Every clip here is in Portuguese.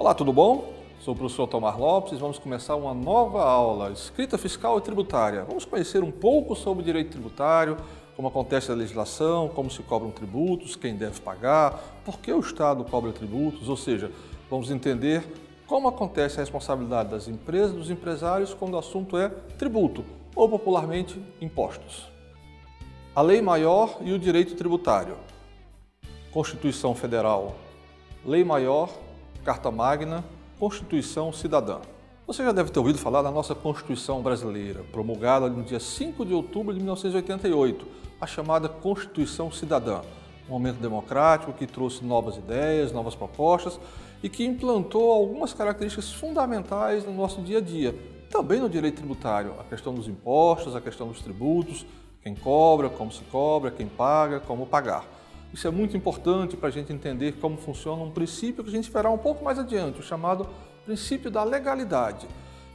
Olá, tudo bom? Sou o professor Tomar Lopes e vamos começar uma nova aula, Escrita Fiscal e Tributária. Vamos conhecer um pouco sobre o direito tributário, como acontece a legislação, como se cobram tributos, quem deve pagar, por que o Estado cobra tributos, ou seja, vamos entender como acontece a responsabilidade das empresas e dos empresários quando o assunto é tributo, ou popularmente impostos. A Lei Maior e o Direito Tributário. Constituição Federal, Lei Maior, Carta Magna, Constituição Cidadã. Você já deve ter ouvido falar da nossa Constituição brasileira, promulgada no dia 5 de outubro de 1988, a chamada Constituição Cidadã, um momento democrático que trouxe novas ideias, novas propostas e que implantou algumas características fundamentais no nosso dia a dia, também no direito tributário, a questão dos impostos, a questão dos tributos, quem cobra, quem paga, como pagar. Isso é muito importante para a gente entender como funciona um princípio que a gente verá um pouco mais adiante, o chamado princípio da legalidade.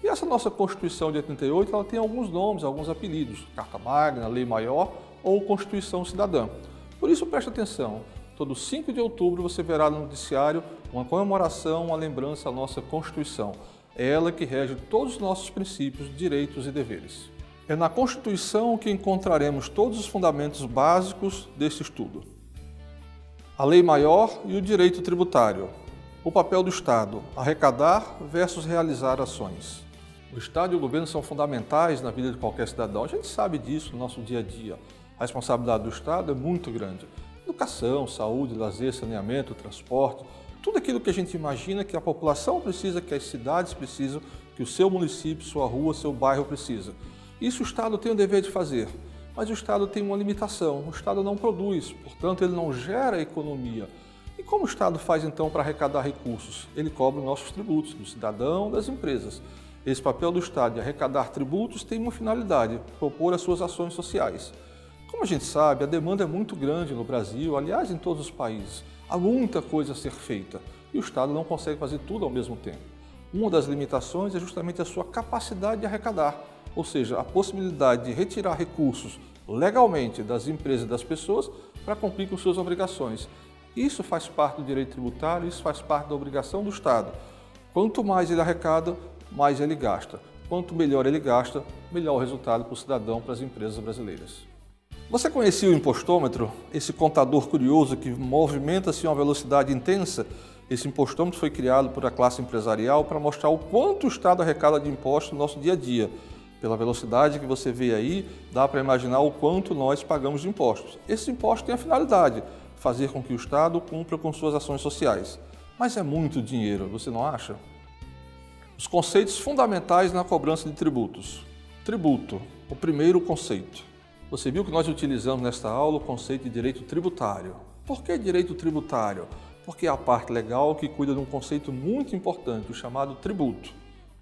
E essa nossa Constituição de 88, ela tem alguns nomes, alguns apelidos, Carta Magna, Lei Maior ou Constituição Cidadã. Por isso, preste atenção, todo 5 de outubro você verá no noticiário uma comemoração, uma lembrança à nossa Constituição. É ela que rege todos os nossos princípios, direitos e deveres. É na Constituição que encontraremos todos os fundamentos básicos desse estudo. A Lei Maior e o Direito Tributário. O papel do Estado, arrecadar versus realizar ações. O Estado e o governo são fundamentais na vida de qualquer cidadão. A gente sabe disso no nosso dia a dia. A responsabilidade do Estado é muito grande. Educação, saúde, lazer, saneamento, transporte, tudo aquilo que a gente imagina que a população precisa, que as cidades precisam, que o seu município, sua rua, seu bairro precisa. Isso o Estado tem o dever de fazer. Mas o Estado tem uma limitação, o Estado não produz, portanto ele não gera economia. E como o Estado faz então para arrecadar recursos? Ele cobra os nossos tributos, do cidadão, das empresas. Esse papel do Estado de arrecadar tributos tem uma finalidade, propor as suas ações sociais. Como a gente sabe, a demanda é muito grande no Brasil, aliás em todos os países. Há muita coisa a ser feita e o Estado não consegue fazer tudo ao mesmo tempo. Uma das limitações é justamente a sua capacidade de arrecadar, ou seja, a possibilidade de retirar recursos legalmente das empresas e das pessoas para cumprir com suas obrigações. Isso faz parte do direito tributário, isso faz parte da obrigação do Estado. Quanto mais ele arrecada, mais ele gasta. Quanto melhor ele gasta, melhor o resultado para o cidadão, para as empresas brasileiras. Você conhecia o impostômetro? Esse contador curioso que movimenta-se a uma velocidade intensa? Esse impostômetro foi criado por a classe empresarial para mostrar o quanto o Estado arrecada de impostos no nosso dia a dia. Pela velocidade que você vê aí, dá para imaginar o quanto nós pagamos de impostos. Esse imposto tem a finalidade, fazer com que o Estado cumpra com suas ações sociais. Mas é muito dinheiro, você não acha? Os conceitos fundamentais na cobrança de tributos. Tributo, o primeiro conceito. Você viu que nós utilizamos nesta aula o conceito de direito tributário. Por que direito tributário? Porque é a parte legal que cuida de um conceito muito importante, o chamado tributo.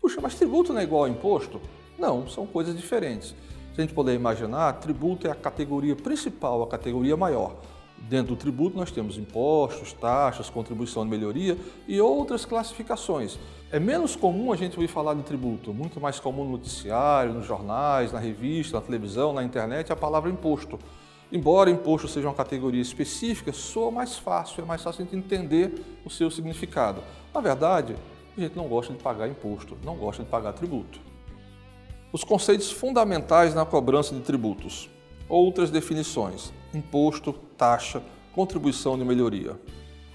Puxa, mas tributo não é igual a imposto? Não, são coisas diferentes. Se a gente puder imaginar, tributo é a categoria principal, a categoria maior. Dentro do tributo nós temos impostos, taxas, contribuição de melhoria e outras classificações. É menos comum a gente ouvir falar de tributo, muito mais comum no noticiário, nos jornais, na revista, na televisão, na internet, a palavra imposto. Embora imposto seja uma categoria específica, soa mais fácil, é mais fácil a gente entender o seu significado. Na verdade, a gente não gosta de pagar imposto, não gosta de pagar tributo. Os conceitos fundamentais na cobrança de tributos. Outras definições: imposto, taxa, contribuição de melhoria.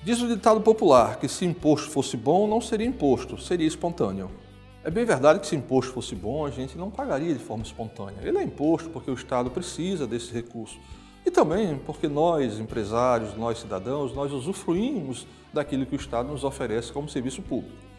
Diz o ditado popular que se imposto fosse bom, não seria imposto, seria espontâneo. É bem verdade que se imposto fosse bom, a gente não pagaria de forma espontânea. Ele é imposto porque o Estado precisa desse recurso. E também porque nós, empresários, nós cidadãos, nós usufruímos daquilo que o Estado nos oferece como serviço público.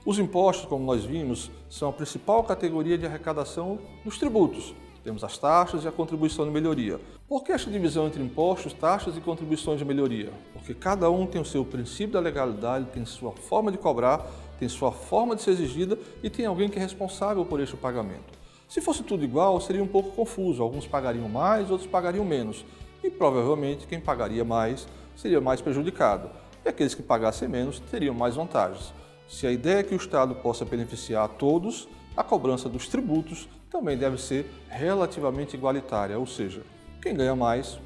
Os impostos, como nós vimos, são a principal categoria de arrecadação dos tributos. Temos as taxas e a contribuição de melhoria. Por que esta divisão entre impostos, taxas e contribuições de melhoria? Porque cada um tem o seu princípio da legalidade, tem sua forma de cobrar, tem sua forma de ser exigida e tem alguém que é responsável por este pagamento. Se fosse tudo igual, seria um pouco confuso. Alguns pagariam mais, outros pagariam menos. E provavelmente quem pagaria mais seria mais prejudicado. E aqueles que pagassem menos teriam mais vantagens. Se a ideia é que o Estado possa beneficiar a todos, a cobrança dos tributos também deve ser relativamente igualitária, ou seja, quem ganha mais,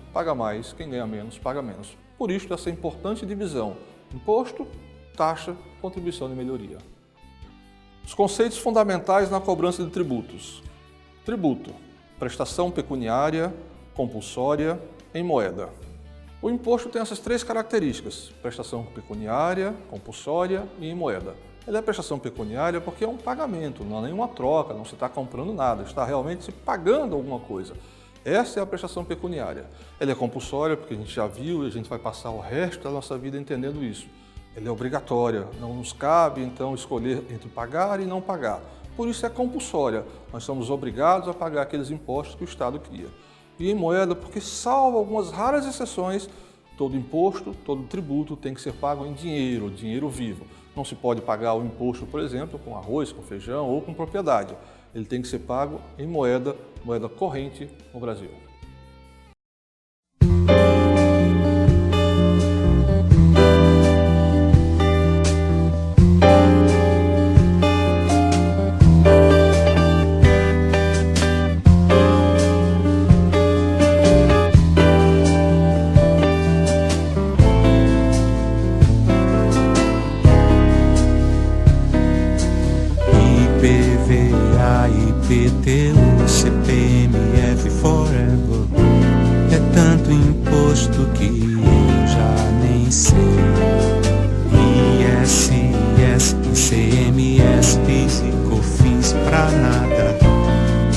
quem ganha menos, paga menos. Por isso, essa importante divisão: imposto, taxa, contribuição de melhoria. Os conceitos fundamentais na cobrança de tributos. Tributo: prestação pecuniária, compulsória, em moeda. O imposto tem essas três características: prestação pecuniária, compulsória e em moeda. Ele é prestação pecuniária porque é um pagamento, não é nenhuma troca, não se está comprando nada, está realmente se pagando alguma coisa. Essa é a prestação pecuniária. Ela é compulsória porque a gente já viu e a gente vai passar o resto da nossa vida entendendo isso. Ela é obrigatória, não nos cabe então escolher entre pagar e não pagar. Por isso é compulsória, nós somos obrigados a pagar aqueles impostos que o Estado cria. E em moeda porque, salvo algumas raras exceções, todo imposto, todo tributo tem que ser pago em dinheiro, dinheiro vivo. Não se pode pagar o imposto, por exemplo, com arroz, com feijão ou com propriedade. Ele tem que ser pago em moeda, moeda corrente no Brasil. IPTU, CPMF Forever. É tanto imposto que eu já nem sei. ISS, ICMS, PIS e COFINS pra nada.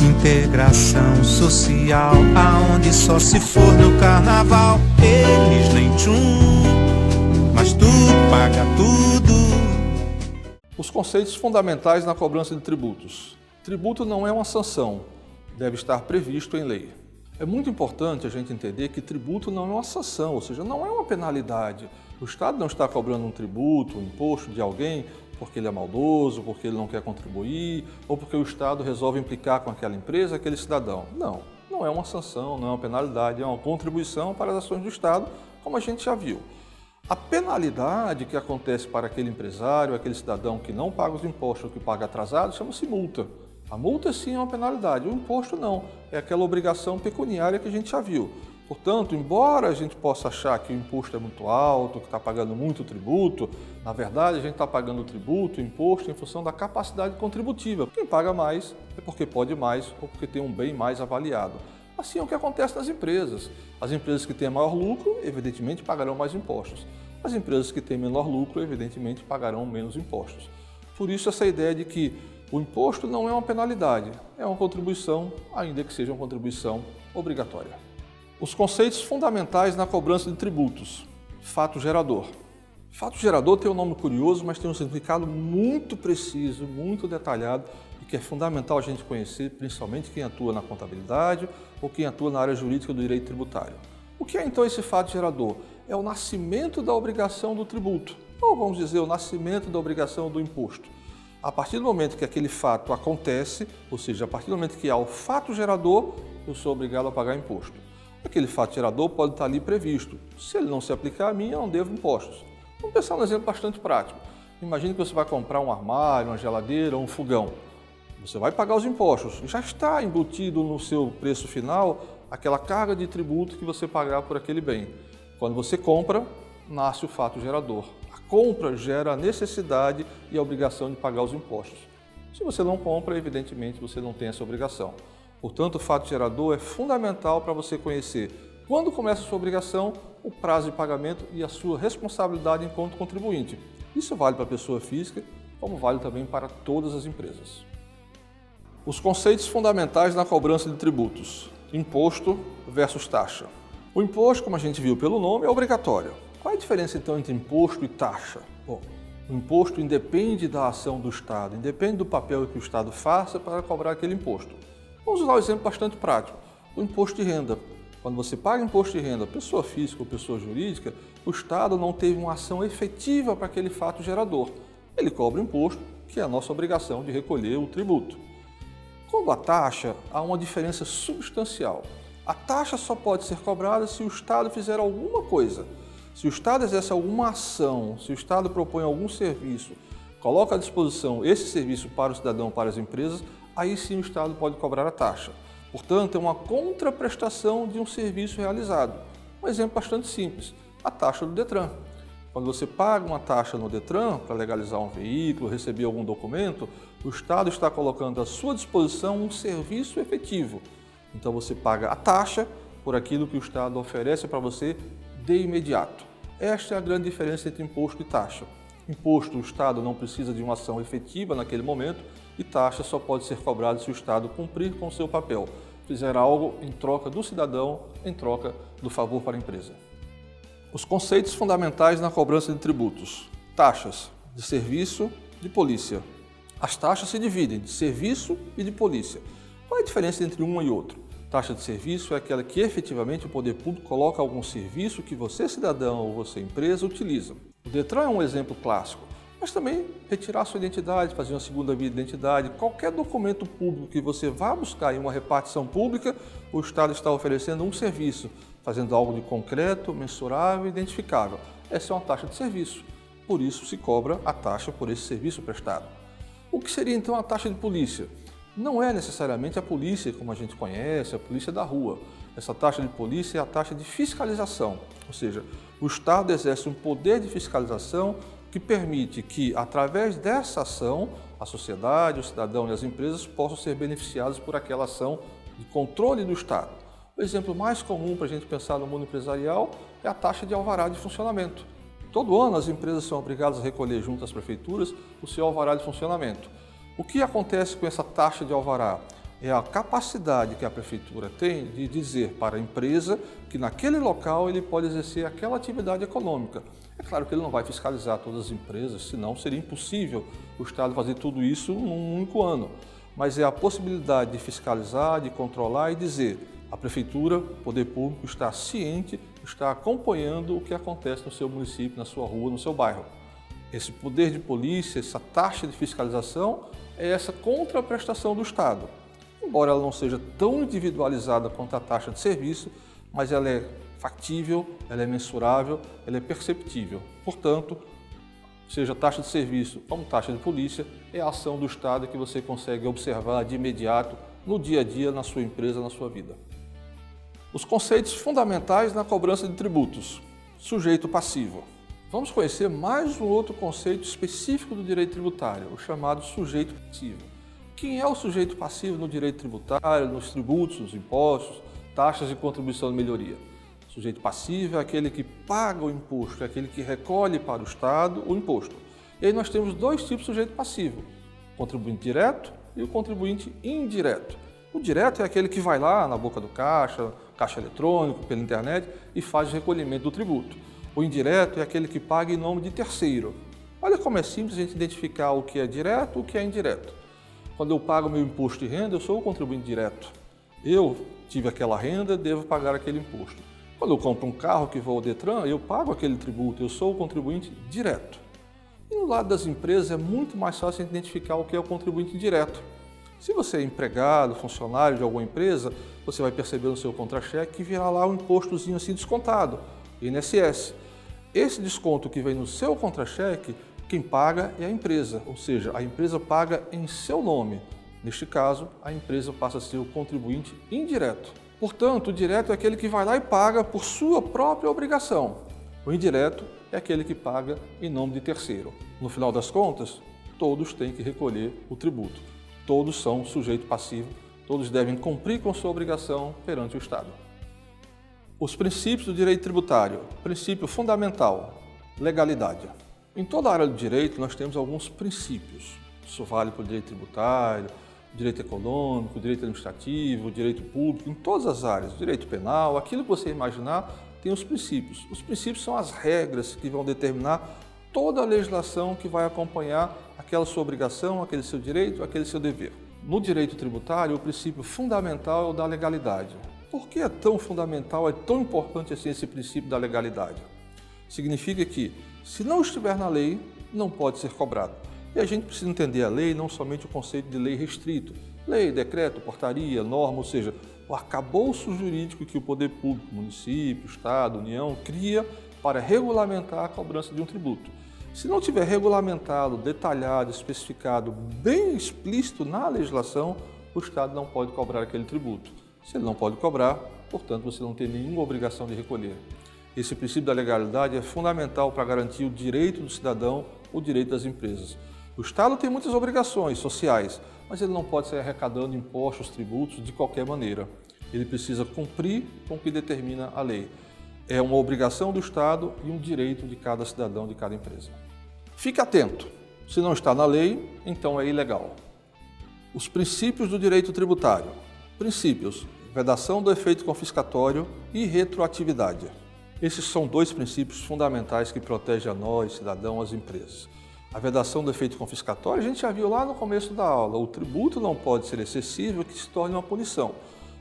Integração social, aonde só se for no carnaval. Eles nem tchum, mas tu paga tudo. Os conceitos fundamentais na cobrança de tributos. Tributo não é uma sanção, deve estar previsto em lei. É muito importante a gente entender que tributo não é uma sanção, ou seja, não é uma penalidade. O Estado não está cobrando um tributo, um imposto de alguém porque ele é maldoso, porque ele não quer contribuir, ou porque o Estado resolve implicar com aquela empresa, aquele cidadão. Não, não é uma sanção, não é uma penalidade, é uma contribuição para as ações do Estado, como a gente já viu. A penalidade que acontece para aquele empresário, aquele cidadão que não paga os impostos ou que paga atrasado, chama-se multa. A multa sim é uma penalidade, o imposto não, é aquela obrigação pecuniária que a gente já viu. Portanto, embora a gente possa achar que o imposto é muito alto, que está pagando muito tributo, na verdade a gente está pagando tributo, imposto em função da capacidade contributiva. Quem paga mais é porque pode mais ou porque tem um bem mais avaliado. Assim é o que acontece nas empresas. As empresas que têm maior lucro, evidentemente, pagarão mais impostos. As empresas que têm menor lucro, evidentemente, pagarão menos impostos. Por isso, essa ideia de que o imposto não é uma penalidade, é uma contribuição, ainda que seja uma contribuição obrigatória. Os conceitos fundamentais na cobrança de tributos. Fato gerador. Fato gerador tem um nome curioso, mas tem um significado muito preciso, muito detalhado e que é fundamental a gente conhecer, principalmente quem atua na contabilidade ou quem atua na área jurídica do direito tributário. O que é então esse fato gerador? É o nascimento da obrigação do tributo, ou vamos dizer, o nascimento da obrigação do imposto. A partir do momento que aquele fato acontece, ou seja, a partir do momento que há o fato gerador, eu sou obrigado a pagar imposto. Aquele fato gerador pode estar ali previsto. Se ele não se aplicar a mim, eu não devo impostos. Vamos pensar num exemplo bastante prático. Imagine que você vai comprar um armário, uma geladeira ou um fogão. Você vai pagar os impostos. Já está embutido no seu preço final aquela carga de tributo que você pagará por aquele bem. Quando você compra, nasce o fato gerador. A compra gera a necessidade e a obrigação de pagar os impostos. Se você não compra, evidentemente você não tem essa obrigação. Portanto, o fato gerador é fundamental para você conhecer quando começa a sua obrigação, o prazo de pagamento e a sua responsabilidade enquanto contribuinte. Isso vale para a pessoa física, como vale também para todas as empresas. Os conceitos fundamentais na cobrança de tributos. Imposto versus taxa. O imposto, como a gente viu pelo nome, é obrigatório. Qual é a diferença então entre imposto e taxa? Bom, o imposto independe da ação do Estado, independe do papel que o Estado faça para cobrar aquele imposto. Vamos usar um exemplo bastante prático, o imposto de renda. Quando você paga imposto de renda, pessoa física ou pessoa jurídica, o Estado não teve uma ação efetiva para aquele fato gerador. Ele cobra o imposto, que é a nossa obrigação de recolher o tributo. Quando a taxa, há uma diferença substancial. A taxa só pode ser cobrada se o Estado fizer alguma coisa. Se o Estado exerce alguma ação, se o Estado propõe algum serviço, coloca à disposição esse serviço para o cidadão, para as empresas, aí sim o Estado pode cobrar a taxa. Portanto, é uma contraprestação de um serviço realizado. Um exemplo bastante simples, a taxa do Detran. Quando você paga uma taxa no Detran para legalizar um veículo, receber algum documento, o Estado está colocando à sua disposição um serviço efetivo. Então você paga a taxa por aquilo que o Estado oferece para você de imediato. Esta é a grande diferença entre imposto e taxa. Imposto, o Estado não precisa de uma ação efetiva naquele momento, e taxa só pode ser cobrada se o Estado cumprir com o seu papel, fizer algo em troca do cidadão, em troca do favor para a empresa. Os conceitos fundamentais na cobrança de tributos. Taxas de serviço, de polícia. As taxas se dividem de serviço e de polícia. Qual é a diferença entre uma e outra? Taxa de serviço é aquela que efetivamente o poder público coloca algum serviço que você, cidadão ou você, empresa, utiliza. O Detran é um exemplo clássico, mas também retirar sua identidade, fazer uma segunda via de identidade, qualquer documento público que você vá buscar em uma repartição pública, o Estado está oferecendo um serviço, fazendo algo de concreto, mensurável e identificável. Essa é uma taxa de serviço, por isso se cobra a taxa por esse serviço prestado. O que seria então a taxa de polícia? Não é necessariamente a polícia como a gente conhece, a polícia da rua. Essa taxa de polícia é a taxa de fiscalização, ou seja, o Estado exerce um poder de fiscalização que permite que, através dessa ação, a sociedade, o cidadão e as empresas possam ser beneficiados por aquela ação de controle do Estado. O exemplo mais comum para a gente pensar no mundo empresarial é a taxa de alvará de funcionamento. Todo ano as empresas são obrigadas a recolher junto às prefeituras o seu alvará de funcionamento. O que acontece com essa taxa de alvará? É a capacidade que a prefeitura tem de dizer para a empresa que naquele local ele pode exercer aquela atividade econômica. É claro que ele não vai fiscalizar todas as empresas, senão seria impossível o Estado fazer tudo isso num único ano. Mas é a possibilidade de fiscalizar, de controlar e dizer: a prefeitura, o poder público está ciente, está acompanhando o que acontece no seu município, na sua rua, no seu bairro. Esse poder de polícia, essa taxa de fiscalização é essa contraprestação do Estado. Embora ela não seja tão individualizada quanto a taxa de serviço, mas ela é factível, ela é mensurável, ela é perceptível. Portanto, seja taxa de serviço como taxa de polícia, é a ação do Estado que você consegue observar de imediato no dia a dia, na sua empresa, na sua vida. Os conceitos fundamentais na cobrança de tributos. Sujeito passivo. Vamos conhecer mais um outro conceito específico do direito tributário, o chamado sujeito passivo. Quem é o sujeito passivo no direito tributário, nos tributos, nos impostos, taxas de contribuição de melhoria? O sujeito passivo é aquele que paga o imposto, é aquele que recolhe para o Estado o imposto. E aí nós temos dois tipos de sujeito passivo, o contribuinte direto e o contribuinte indireto. O direto é aquele que vai lá na boca do caixa eletrônico, pela internet e faz o recolhimento do tributo. O indireto é aquele que paga em nome de terceiro. Olha como é simples a gente identificar o que é direto e o que é indireto. Quando eu pago meu imposto de renda, eu sou o contribuinte direto. Eu tive aquela renda, devo pagar aquele imposto. Quando eu compro um carro que vou ao Detran, eu pago aquele tributo, eu sou o contribuinte direto. E no lado das empresas é muito mais fácil identificar o que é o contribuinte indireto. Se você é empregado, funcionário de alguma empresa, você vai perceber no seu contra-cheque que virá lá um impostozinho assim descontado, INSS. Esse desconto que vem no seu contra-cheque, quem paga é a empresa, ou seja, a empresa paga em seu nome. Neste caso, a empresa passa a ser o contribuinte indireto. Portanto, o direto é aquele que vai lá e paga por sua própria obrigação. O indireto é aquele que paga em nome de terceiro. No final das contas, todos têm que recolher o tributo. Todos são sujeito passivo, todos devem cumprir com sua obrigação perante o Estado. Os princípios do direito tributário. Princípio fundamental, legalidade. Em toda a área do direito nós temos alguns princípios. Isso vale para o direito tributário, direito econômico, direito administrativo, direito público, em todas as áreas, direito penal, aquilo que você imaginar tem os princípios. Os princípios são as regras que vão determinar toda a legislação que vai acompanhar aquela sua obrigação, aquele seu direito, aquele seu dever. No direito tributário, o princípio fundamental é o da legalidade. Por que é tão fundamental, é tão importante assim esse princípio da legalidade? Significa que, se não estiver na lei, não pode ser cobrado. E a gente precisa entender a lei, não somente o conceito de lei restrito. Lei, decreto, portaria, norma, ou seja, o arcabouço jurídico que o poder público, município, Estado, União, cria para regulamentar a cobrança de um tributo. Se não tiver regulamentado, detalhado, especificado, bem explícito na legislação, o Estado não pode cobrar aquele tributo. Se ele não pode cobrar, portanto, você não tem nenhuma obrigação de recolher. Esse princípio da legalidade é fundamental para garantir o direito do cidadão, o direito das empresas. O Estado tem muitas obrigações sociais, mas ele não pode sair arrecadando impostos, tributos de qualquer maneira. Ele precisa cumprir com o que determina a lei. É uma obrigação do Estado e um direito de cada cidadão, de cada empresa. Fique atento, se não está na lei, então é ilegal. Os princípios do direito tributário. Princípios: vedação do efeito confiscatório e retroatividade. Esses são dois princípios fundamentais que protegem a nós, cidadãos, as empresas. A vedação do efeito confiscatório, a gente já viu lá no começo da aula, o tributo não pode ser excessivo que se torne uma punição.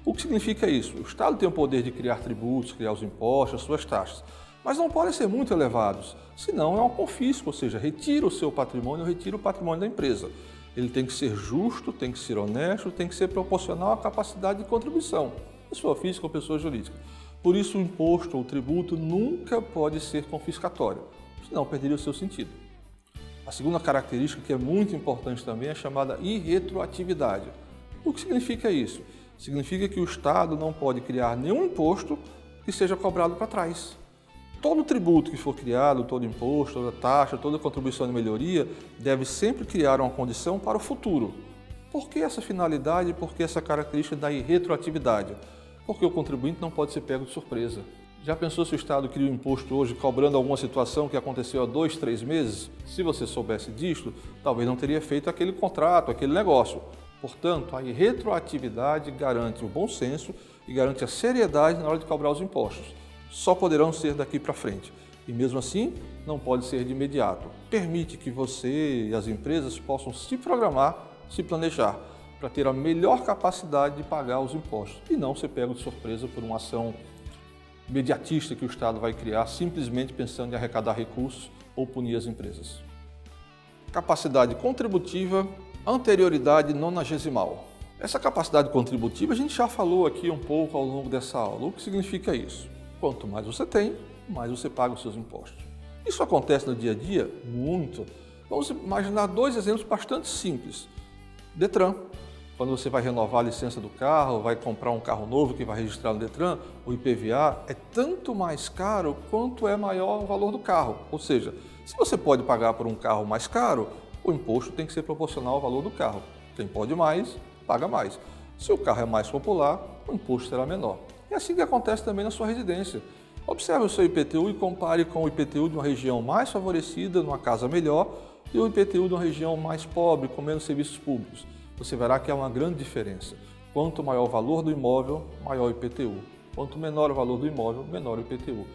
O que significa isso? O Estado tem o poder de criar tributos, criar os impostos, as suas taxas, mas não podem ser muito elevados, senão é um confisco, ou seja, retira o seu patrimônio, retira o patrimônio da empresa. Ele tem que ser justo, tem que ser honesto, tem que ser proporcional à capacidade de contribuição, pessoa física ou pessoa jurídica. Por isso, o imposto ou o tributo nunca pode ser confiscatório, senão perderia o seu sentido. A segunda característica, que é muito importante também, é a chamada irretroatividade. O que significa isso? Significa que o Estado não pode criar nenhum imposto que seja cobrado para trás. Todo tributo que for criado, todo imposto, toda taxa, toda contribuição de melhoria, deve sempre criar uma condição para o futuro. Por que essa finalidade e por que essa característica da irretroatividade? Porque o contribuinte não pode ser pego de surpresa. Já pensou se o Estado cria um imposto hoje cobrando alguma situação que aconteceu há 2, 3 meses? Se você soubesse disto, talvez não teria feito aquele contrato, aquele negócio. Portanto, a irretroatividade garante o bom senso e garante a seriedade na hora de cobrar os impostos. Só poderão ser daqui para frente. E mesmo assim, não pode ser de imediato. Permite que você e as empresas possam se programar, se planejar, para ter a melhor capacidade de pagar os impostos e não ser pego de surpresa por uma ação imediatista que o Estado vai criar simplesmente pensando em arrecadar recursos ou punir as empresas. Capacidade contributiva, anterioridade nonagesimal. Essa capacidade contributiva a gente já falou aqui um pouco ao longo dessa aula. O que significa isso? Quanto mais você tem, mais você paga os seus impostos. Isso acontece no dia a dia? Muito. Vamos imaginar 2 exemplos bastante simples. Detran. Quando você vai renovar a licença do carro, vai comprar um carro novo que vai registrar no Detran, o IPVA é tanto mais caro quanto é maior o valor do carro. Ou seja, se você pode pagar por um carro mais caro, o imposto tem que ser proporcional ao valor do carro. Quem pode mais, paga mais. Se o carro é mais popular, o imposto será menor. É assim que acontece também na sua residência. Observe o seu IPTU e compare com o IPTU de uma região mais favorecida, numa casa melhor, e o IPTU de uma região mais pobre, com menos serviços públicos. Você verá que há uma grande diferença. Quanto maior o valor do imóvel, maior o IPTU. Quanto menor o valor do imóvel, menor o IPTU.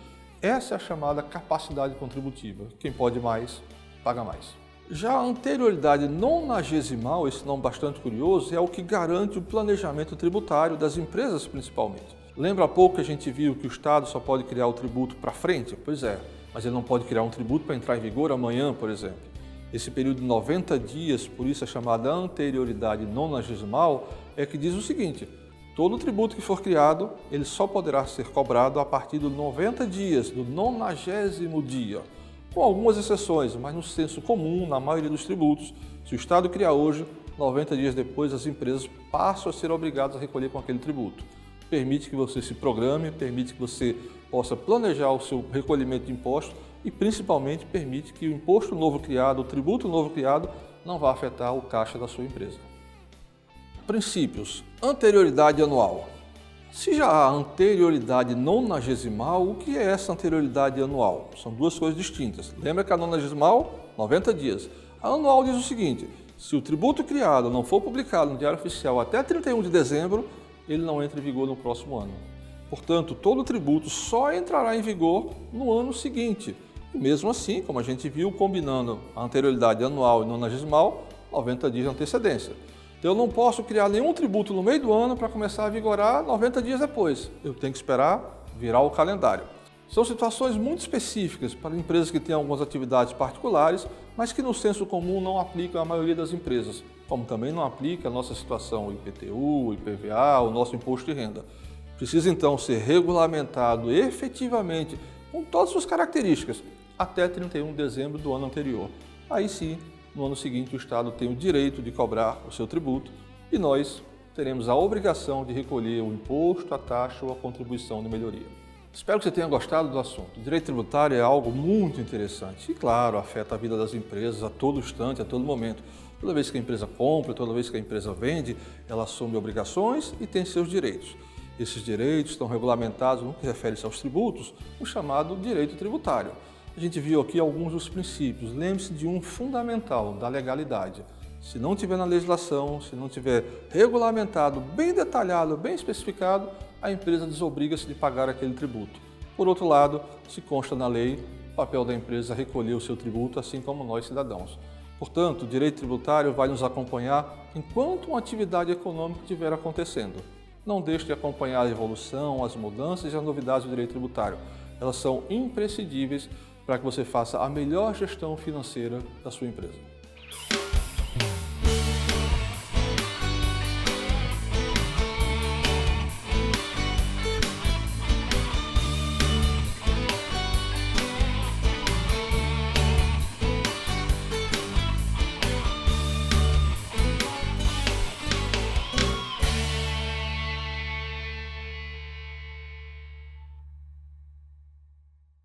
Essa é a chamada capacidade contributiva. Quem pode mais, paga mais. Já a anterioridade nonagesimal, esse nome bastante curioso, é o que garante o planejamento tributário das empresas principalmente. Lembra há pouco que a gente viu que o Estado só pode criar o tributo para frente? Pois é, mas ele não pode criar um tributo para entrar em vigor amanhã, por exemplo. Esse período de 90 dias, por isso é chamada anterioridade nonagesimal, é que diz o seguinte: todo tributo que for criado, ele só poderá ser cobrado a partir dos 90 dias, do 90º dia, com algumas exceções, mas no senso comum, na maioria dos tributos, se o Estado criar hoje, 90 dias depois as empresas passam a ser obrigadas a recolher com aquele tributo. Permite que você se programe, permite que você possa planejar o seu recolhimento de impostos e, principalmente, permite que o imposto novo criado, o tributo novo criado, não vá afetar o caixa da sua empresa. Princípios. Anterioridade anual. Se já há anterioridade nonagesimal, o que é essa anterioridade anual? São duas coisas distintas. Lembra que a nonagesimal, 90 dias. A anual diz o seguinte: se o tributo criado não for publicado no Diário Oficial até 31 de dezembro, ele não entra em vigor no próximo ano. Portanto, todo tributo só entrará em vigor no ano seguinte. E mesmo assim, como a gente viu, combinando a anterioridade anual e nonagesimal, 90 dias de antecedência. Então, eu não posso criar nenhum tributo no meio do ano para começar a vigorar 90 dias depois. Eu tenho que esperar virar o calendário. São situações muito específicas para empresas que têm algumas atividades particulares, mas que no senso comum não aplicam à maioria das empresas, como também não aplica a nossa situação IPTU, IPVA, o nosso imposto de renda. Precisa então ser regulamentado efetivamente com todas as suas características até 31 de dezembro do ano anterior. Aí sim, no ano seguinte o Estado tem o direito de cobrar o seu tributo e nós teremos a obrigação de recolher o imposto, a taxa ou a contribuição de melhoria. Espero que você tenha gostado do assunto. O direito tributário é algo muito interessante e, claro, afeta a vida das empresas a todo instante, a todo momento. Toda vez que a empresa compra, toda vez que a empresa vende, ela assume obrigações e tem seus direitos. Esses direitos estão regulamentados no que refere-se aos tributos, o chamado direito tributário. A gente viu aqui alguns dos princípios. Lembre-se de um fundamental, da legalidade. Se não tiver na legislação, se não tiver regulamentado, bem detalhado, bem especificado, a empresa desobriga-se de pagar aquele tributo. Por outro lado, se consta na lei, o papel da empresa é recolher o seu tributo, assim como nós cidadãos. Portanto, o direito tributário vai nos acompanhar enquanto uma atividade econômica estiver acontecendo. Não deixe de acompanhar a evolução, as mudanças e as novidades do direito tributário. Elas são imprescindíveis para que você faça a melhor gestão financeira da sua empresa.